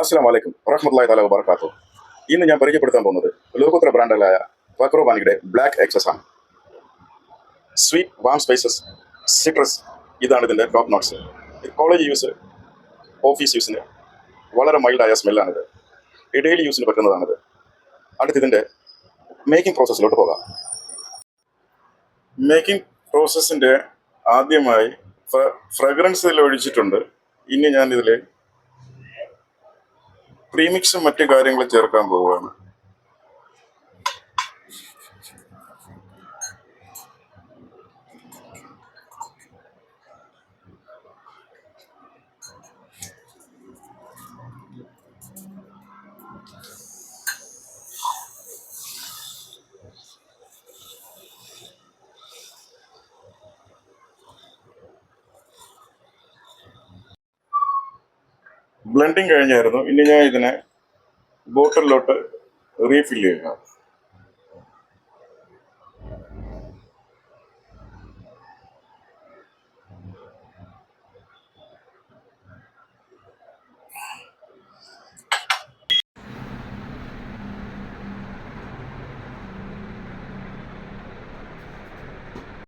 അസ്സലാമു അലൈക്കും വറഹ്മത്തുള്ളാഹി തആല വബറകാതുഹു. ഇന്ന് ഞാൻ പരിചയപ്പെടുത്താൻ പോകുന്നത് ലോകോത്തര ബ്രാൻഡായ വക്രോബാനിയുടെ ബ്ലാക്ക് എക്സസ് ആണ്. സ്വീറ്റ് വാം സ്പൈസസ് സിട്രസ് ഇതാണ് ഇതിൻ്റെ top notes. College use, office യൂസിന് വളരെ മൈൽഡായ സ്മെല്ലാണിത്. ഡെയിലി യൂസിന് പറ്റുന്നതാണിത്. അടുത്തിതിൻ്റെ മേക്കിംഗ് പ്രോസസ്സിലോട്ട് പോകാം. മേക്കിംഗ് പ്രോസസ്സിൻ്റെ ആദ്യമായി ഫ്രഗ്രൻസിൽ ഒഴിച്ചിട്ടുണ്ട്. ഇനി ഞാൻ ഇതിൽ പ്രീമിക്സും മറ്റു കാര്യങ്ങളും ചേർക്കാൻ പോവുകയാണ്. ബ്ലെൻഡിങ് കഴിഞ്ഞായിരുന്നു. ഇനി ഞാൻ ഇതിനെ ബോട്ടിലോട്ട് റീഫിൽ ചെയ്യുക.